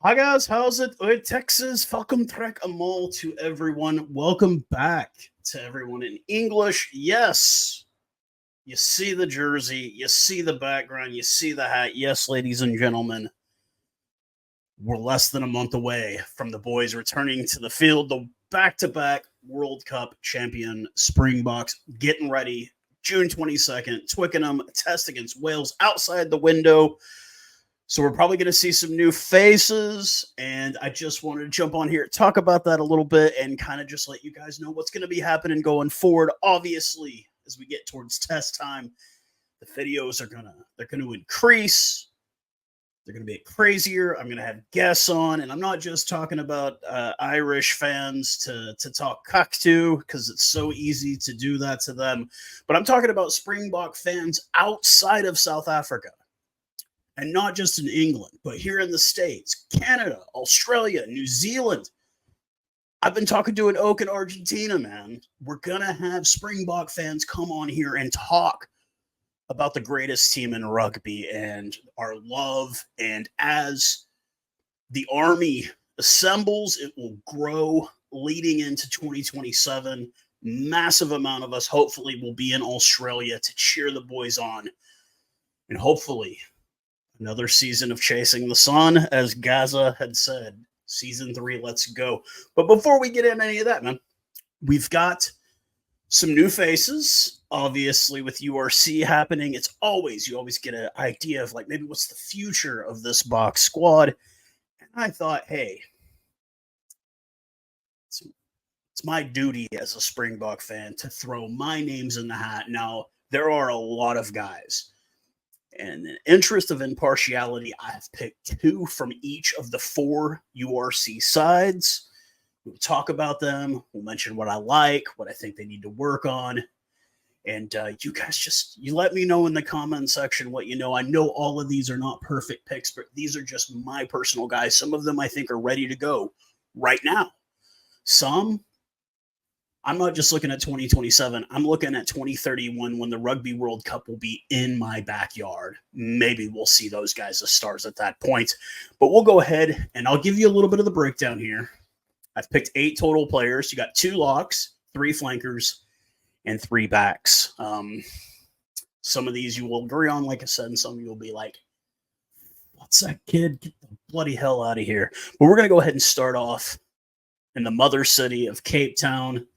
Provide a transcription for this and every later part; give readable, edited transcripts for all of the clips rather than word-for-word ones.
Hi guys, how's it? Texas, welcome track amal to everyone. Welcome back to everyone in English. Yes, you see the jersey, you see the background, you see the hat. Yes, ladies and gentlemen, we're less than a month away from the boys returning to the field. The back-to-back World Cup champion Springboks getting ready. June 22nd, Twickenham test against Wales outside the window. So we're probably going to see some new faces, and I just wanted to jump on here, talk about that a little bit, and kind of just let you guys know what's going to be happening going forward. Obviously, as we get towards test time, the videos are gonna increase. They're going to be crazier. I'm going to have guests on, and I'm not just talking about Irish fans to talk cuck to because it's so easy to do that to them, but I'm talking about Springbok fans outside of South Africa. And not just in England, but here in the States, Canada, Australia, New Zealand. I've been talking to an oak in Argentina, man. We're going to have Springbok fans come on here and talk about the greatest team in rugby and our love. And as the Army assembles, it will grow leading into 2027. Massive amount of us hopefully will be in Australia to cheer the boys on. And hopefully another season of chasing the sun, as Gaza had said. Season 3, let's go. But before we get into any of that, man, we've got some new faces. Obviously, with URC happening, you always get an idea of like maybe what's the future of this box squad. And I thought, hey, it's my duty as a Springbok fan to throw my names in the hat. Now, there are a lot of guys. And in the interest of impartiality, I have picked 2 from each of the 4 URC sides. We'll talk about them. We'll mention what I like, what I think they need to work on. And you guys you let me know in the comment section what you know. I know all of these are not perfect picks, but these are just my personal guys. Some of them I think are ready to go right now. Some I'm not just looking at 2027. I'm looking at 2031 when the Rugby World Cup will be in my backyard. Maybe we'll see those guys as stars at that point. But we'll go ahead and I'll give you a little bit of the breakdown here. I've picked 8 total players. You got 2 locks, 3 flankers, and 3 backs. Some of these you will agree on, like I said, and some of you will be like, what's that kid? Get the bloody hell out of here. But we're going to go ahead and start off in the mother city of Cape Town.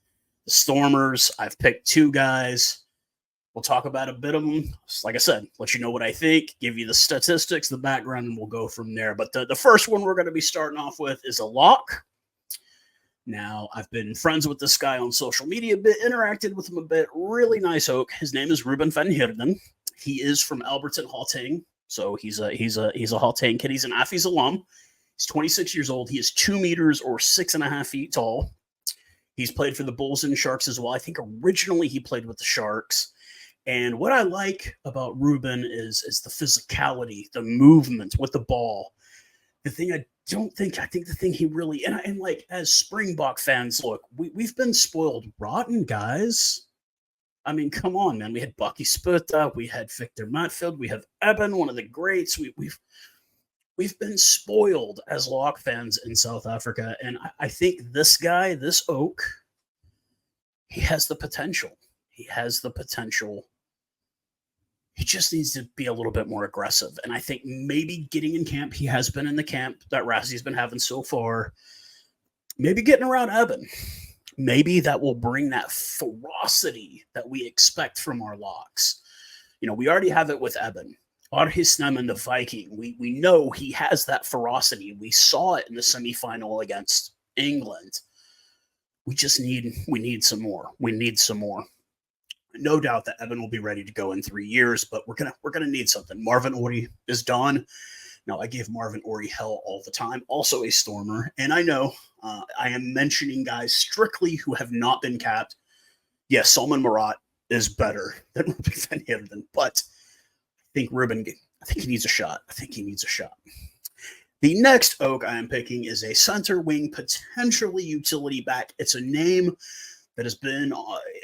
The Stormers, I've picked 2 guys. We'll talk about a bit of them. Like I said, let you know what I think, give you the statistics, the background, and we'll go from there. But the first one we're going to be starting off with is a lock. Now, I've been friends with this guy on social media a bit, interacted with him a bit. Really nice oak. His name is Ruben van Heerden. He is from Alberton, Gauteng. So he's a Gauteng kid. He's an Affy's alum. He's 26 years old. He is 2 meters or 6.5 feet tall. He's played for the Bulls and Sharks as well. I think originally he played with the Sharks. And what I like about Ruben is the physicality, the movement with the ball. I think the thing he really, and like as Springbok fans, look, we've been spoiled rotten, guys. I mean, come on, man. We had Bucky Sputa, we had Victor Matfield, we have Eben, one of the greats. We've been spoiled as Lock fans in South Africa, and I think this guy, this oak, he has the potential. He has the potential. He just needs to be a little bit more aggressive, and I think maybe getting in camp, he has been in the camp that Rassie's been having so far, maybe getting around Eben. Maybe that will bring that ferocity that we expect from our locks. You know, we already have it with Eben. Arhisnam and the Viking, we know he has that ferocity. We saw it in the semifinal against England. We need some more. We need some more. No doubt that Evan will be ready to go in 3 years, but we're gonna need something. Marvin Ori is done. Now, I gave Marvin Ori hell all the time, also a Stormer, and I know I am mentioning guys strictly who have not been capped. Yes, Salman Marat is better than Ruben van Heerden, but I think he needs a shot. The next oak I am picking is a center wing, potentially utility back. It's a name that has been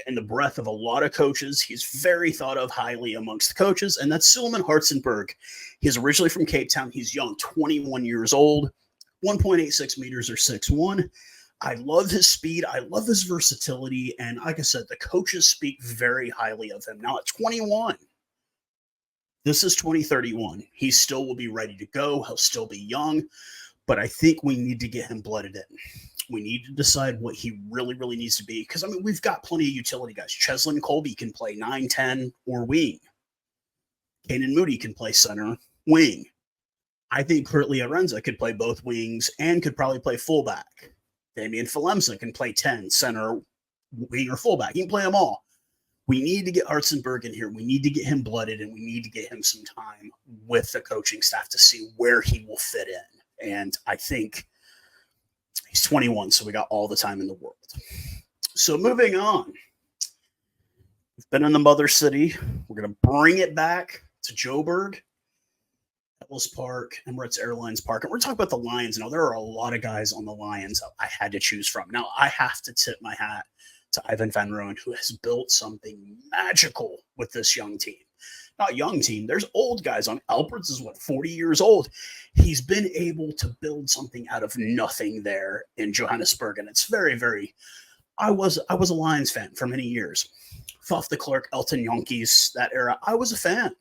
in the breath of a lot of coaches. He's very thought of highly amongst the coaches, and that's Suleiman Hartzenberg. He's originally from Cape Town. He's young, 21 years old. 1.86 meters or 6'1". I love his speed. I love his versatility. And like I said, the coaches speak very highly of him. Now at 21, this is 2031. He still will be ready to go. He'll still be young. But I think we need to get him blooded in. We need to decide what he really, really needs to be. Because, I mean, we've got plenty of utility guys. Cheslin Colby can play 9, 10, or wing. Kanan Moody can play center, wing. I think Kurtley Arenza could play both wings and could probably play fullback. Damian Falemza can play 10, center, wing, or fullback. He can play them all. We need to get Hartzenberg in here. We need to get him blooded, and we need to get him some time with the coaching staff to see where he will fit in. And I think he's 21, so we got all the time in the world. So moving on. We've been in the Mother City. We're going to bring it back to Joburg, Ellis Park, Emirates Airlines Park. And we're talking about the Lions. Now, there are a lot of guys on the Lions I had to choose from. Now, I have to tip my hat to Ivan Van Rooyen, who has built something magical with this young team. Not young team. There's old guys on. Alberts is, 40 years old. He's been able to build something out of nothing there in Johannesburg. And it's very, very – I was a Lions fan for many years. Faf de Klerk, Elton Jonkies, that era. I was a fan.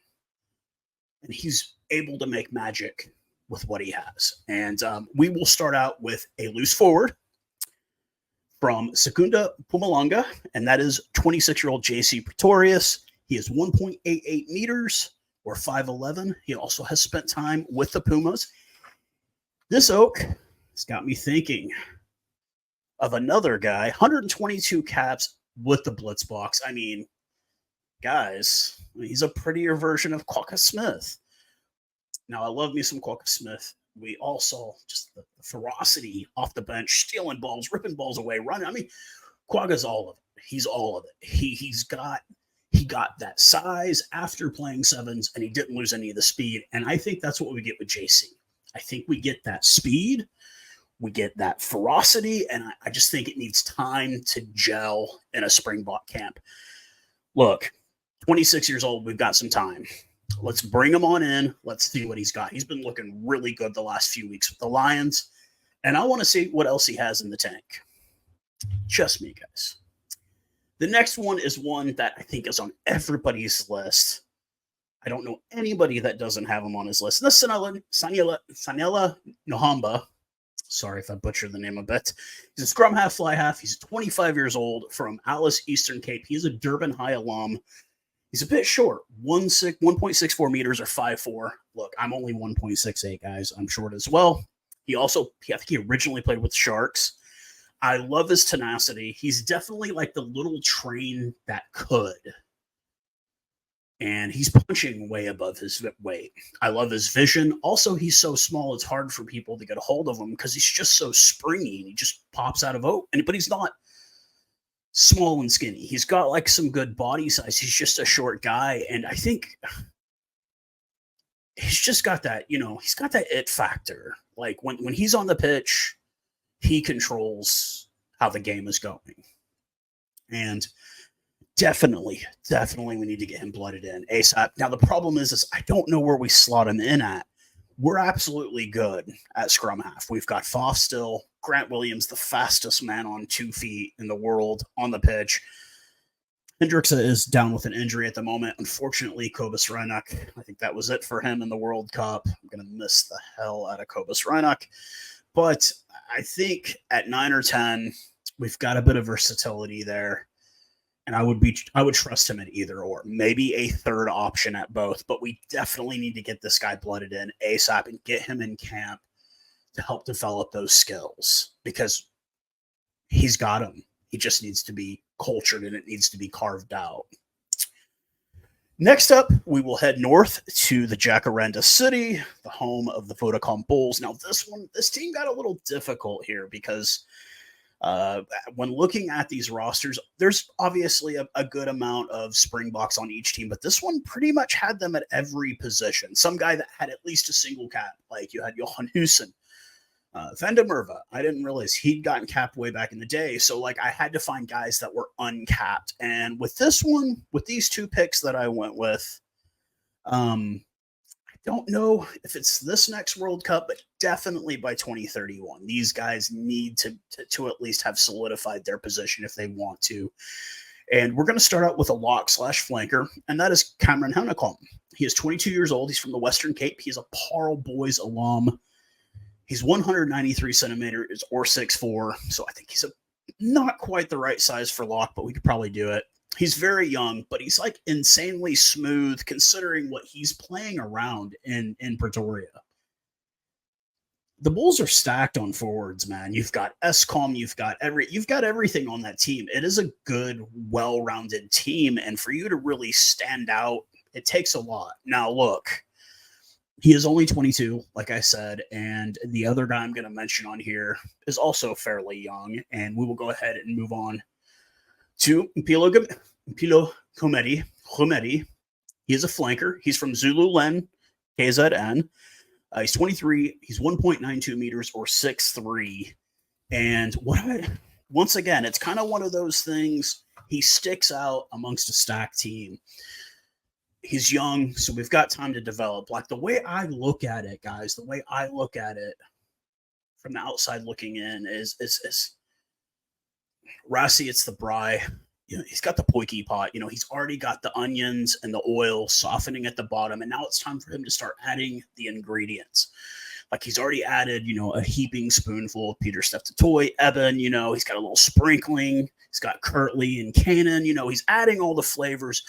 And he's able to make magic with what he has. And we will start out with a loose forward from Secunda Pumalanga, and that is 26-year-old JC Pretorius. He is 1.88 meters or 5'11". He also has spent time with the Pumas. This oak has got me thinking of another guy, 122 caps with the Blitz box. I mean, guys, he's a prettier version of Quokka Smith. Now, I love me some Quokka Smith. We all saw just the ferocity off the bench, stealing balls, ripping balls away, running. I mean, Quagga's all of it. He's all of it. He got that size after playing sevens, and he didn't lose any of the speed. And I think that's what we get with JC. I think we get that speed, we get that ferocity, and I just think it needs time to gel in a Springbok camp. Look, 26 years old, we've got some time. Let's bring him on in. Let's see what he's got. He's been looking really good the last few weeks with the Lions, and I want to see what else he has in the tank. Just me, guys. The next one is one that I think is on everybody's list. I don't know anybody that doesn't have him on his list. This is Sanela Nohamba. Sorry if I butchered the name a bit. He's a scrum half, fly half. He's 25 years old from Alice, Eastern Cape. He's a Durban High alum. He's a bit short, 1.64 meters or 5'4". Look, I'm only 1.68, guys. I'm short as well. I think he originally played with the Sharks. I love his tenacity. He's definitely like the little train that could. And he's punching way above his weight. I love his vision. Also, he's so small, it's hard for people to get a hold of him because he's just so springy and he just pops out of but he's not small and skinny. He's got like some good body size. He's just a short guy. And I think he's just got that, he's got that it factor. Like when he's on the pitch, he controls how the game is going. And definitely we need to get him blooded in ASAP. Now, the problem is I don't know where we slot him in at. We're absolutely good at scrum half. We've got Foff still, Grant Williams, the fastest man on 2 feet in the world on the pitch. Hendricksa is down with an injury at the moment. Unfortunately, Kobus Reinach, I think that was it for him in the World Cup. I'm going to miss the hell out of Kobus Reinach. But I think at 9 or 10, we've got a bit of versatility there. And I would trust him at either or. Maybe a third option at both. But we definitely need to get this guy blooded in ASAP and get him in camp to help develop those skills. Because he's got them. He just needs to be cultured and it needs to be carved out. Next up, we will head north to the Jacaranda City, the home of the Vodacom Bulls. Now, this team got a little difficult here because when looking at these rosters, there's obviously a good amount of Springboks on each team, but this one pretty much had them at every position. Some guy that had at least a single cap, like you had Johan Husen, Van der Merwe. I didn't realize he'd gotten capped way back in the day. So like I had to find guys that were uncapped. And with this one, with these two picks that I went with, I don't know if it's this next World Cup, but definitely by 2031. These guys need to at least have solidified their position if they want to. And we're going to start out with a lock/flanker, and that is Cameron Hennekom. He is 22 years old. He's from the Western Cape. He's a Parle Boys alum. He's 193 centimeters or 6'4", so I think he's not quite the right size for lock, but we could probably do it. He's very young, but he's like insanely smooth considering what he's playing around in Pretoria. The Bulls are stacked on forwards, man. You've got Eskom, you've got everything on that team. It is a good, well-rounded team, and for you to really stand out, it takes a lot. Now, look, he is only 22, like I said, and the other guy I'm going to mention on here is also fairly young, and we will go ahead and move on to Mpilo Khomedi. He is a flanker. He's from Zululand, KZN. He's 23. He's 1.92 meters or 6'3". And once again, it's kind of one of those things. He sticks out amongst a stacked team. He's young, so we've got time to develop. Like the way I look at it, guys, the way I look at it from the outside looking in is Rassie, it's the braai. He's got the poikie pot. He's already got the onions and the oil softening at the bottom, and now it's time for him to start adding the ingredients. Like he's already added, a heaping spoonful of Peter Steph Toy, Eben, he's got a little sprinkling. He's got Kirtley and Cannon, he's adding all the flavors.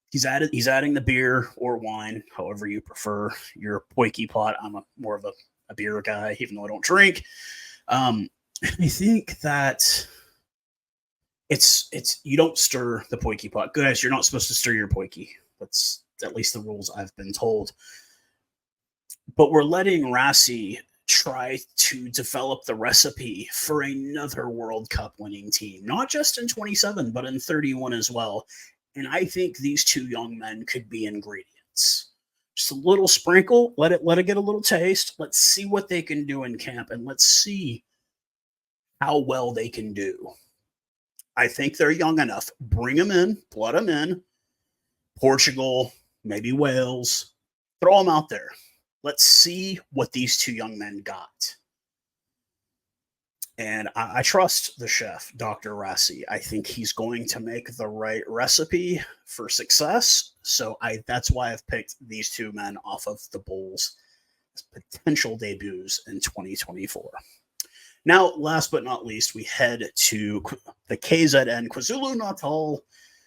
He's adding the beer or wine, however you prefer your poikie pot. I'm more of a beer guy, even though I don't drink. I think that it's you don't stir the poikie pot. Guys, you're not supposed to stir your poikie. That's at least the rules I've been told. But we're letting Rassie try to develop the recipe for another World Cup winning team, not just in 27, but in 31 as well. And I think these two young men could be ingredients. Just a little sprinkle, let it get a little taste. Let's see what they can do in camp, and let's see how well they can do. I think they're young enough. Bring them in, blood them in. Portugal, maybe Wales. Throw them out there. Let's see what these two young men got. And I trust the chef, Dr. Rassie. I think he's going to make the right recipe for success. So that's why I've picked these two men off of the Bulls as potential debuts in 2024. Now, last but not least, we head to the KZN, KwaZulu-Natal,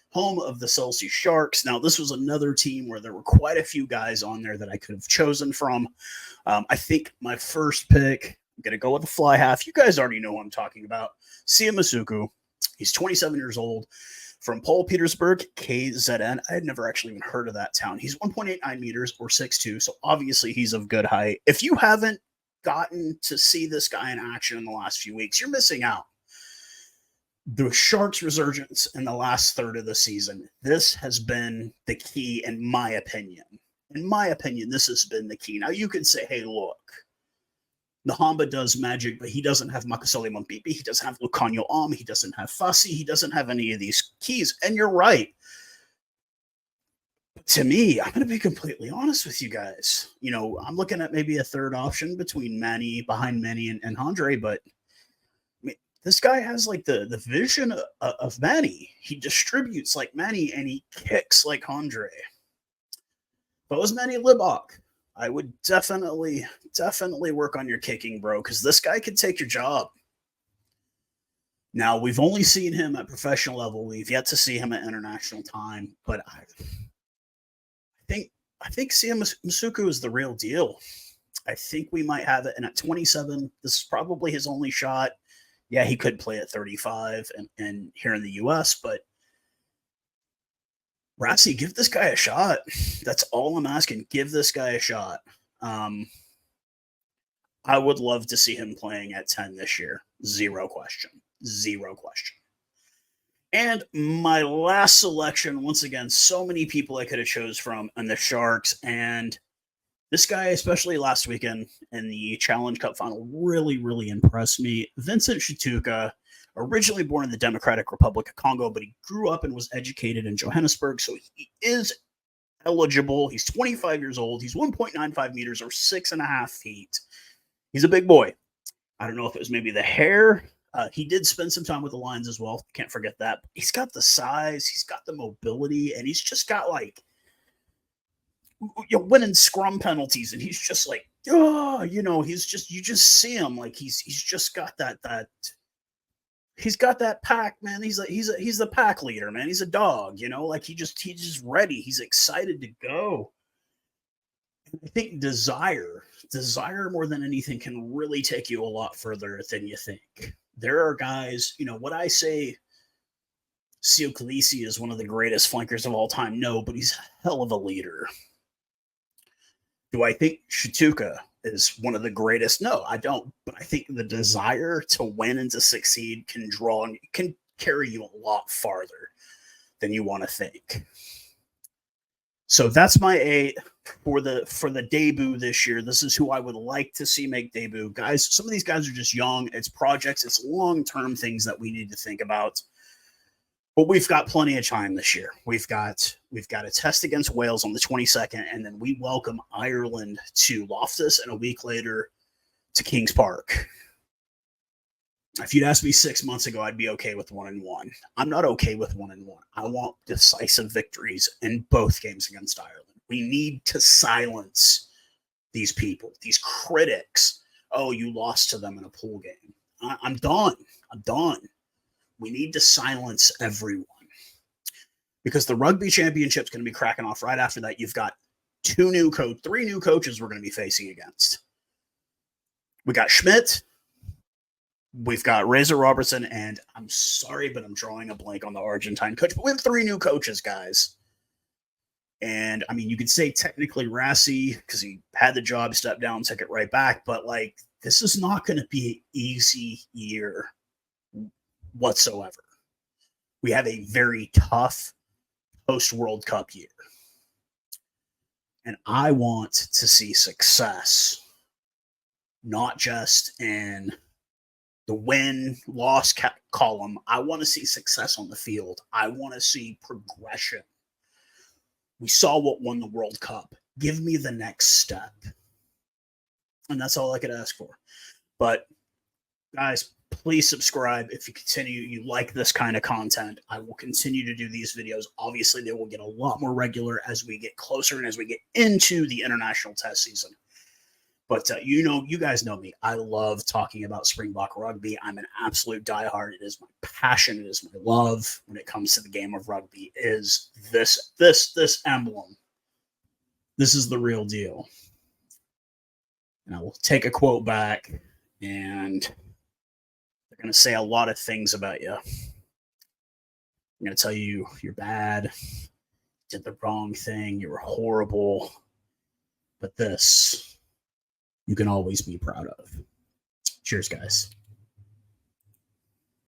home of the Chelsea Sharks. Now, this was another team where there were quite a few guys on there that I could have chosen from. I think my first pick, I'm going to go with the fly half. You guys already know what I'm talking about. Sia Masuku. He's 27 years old, from Paul Petersburg, KZN. I had never actually even heard of that town. He's 1.89 meters or 6'2", so obviously he's of good height. If you haven't gotten to see this guy in action in the last few weeks, you're missing out. The Sharks' resurgence in the last third of the season, this has been the key, in my opinion. In my opinion, this has been the key. Now, you could say, hey, look, Nahamba does magic, but he doesn't have Makasole Mampipi. He doesn't have Lucanio Am. He doesn't have Fassi. He doesn't have any of these keys. And you're right. But to me, I'm going to be completely honest with you guys. I'm looking at maybe a third option behind Manny and Andre, but this guy has like the vision of Manny. He distributes like Manny and he kicks like Andre. If I was Manny Libok, I would definitely work on your kicking, bro, because this guy could take your job. Now, we've only seen him at professional level. We've yet to see him at international time, but I think Sia Masuku is the real deal. I think we might have it. And at 27, this is probably his only shot. Yeah, he could play at 35 and here in the U.S., but Rassie, give this guy a shot. That's all I'm asking. Give this guy a shot. I would love to see him playing at 10 this year. Zero question. And my last selection, once again, so many people I could have chose from on the Sharks, and this guy, especially last weekend in the Challenge Cup final, really, really impressed me. Vincent Shituka, originally born in the Democratic Republic of Congo, but he grew up and was educated in Johannesburg, so he is eligible. He's 25 years old. He's 1.95 meters or 6.5 feet. He's a big boy. I don't know if it was maybe the hair. He did spend some time with the Lions as well. Can't forget that. He's got the size. He's got the mobility. And he's just got like, winning scrum penalties. And he's just like, he's just, you just see him like he's just got that he's got that pack, man. He's the pack leader, man. He's a dog, like he's just ready. He's excited to go. I think desire more than anything can really take you a lot further than you think. There are guys, what I say, Sio Khaleesi is one of the greatest flankers of all time. No, but he's a hell of a leader. Do I think Shituka is one of the greatest? No, I don't. But I think the desire to win and to succeed can carry you a lot farther than you want to think. So that's my 8 for the debut this year. This is who I would like to see make debut. Guys, some of these guys are just young. It's projects. It's long-term things that we need to think about. But we've got plenty of time this year. We've got a test against Wales on the 22nd, and then we welcome Ireland to Loftus, and a week later to Kings Park. If you'd asked me 6 months ago, I'd be okay with 1-1. I'm not okay with 1-1. I want decisive victories in both games against Ireland. We need to silence these people, these critics. Oh, you lost to them in a pool game. I'm done. We need to silence everyone because the Rugby Championship's going to be cracking off right after that. You've got 3 new coaches we're going to be facing against. We got Schmidt. We've got Razor Robertson, and I'm sorry, but I'm drawing a blank on the Argentine coach. But we have 3 new coaches, guys. And, I mean, you could say technically Rassi because he had the job, stepped down, took it right back. But, like, this is not going to be an easy year whatsoever. We have a very tough post-World Cup year. And I want to see success, not just in the win-loss column. I want to see success on the field. I want to see progression. We saw what won the World Cup. Give me the next step. And that's all I could ask for. But, guys, please subscribe if you like this kind of content. I will continue to do these videos. Obviously, they will get a lot more regular as we get closer and as we get into the international test season. But, you guys know me. I love talking about Springbok rugby. I'm an absolute diehard. It is my passion. It is my love when it comes to the game of rugby is this emblem. This is the real deal. And I will take a quote back, and they're going to say a lot of things about you. I'm going to tell you you're bad, did the wrong thing, you were horrible. But this you can always be proud of. Cheers, guys.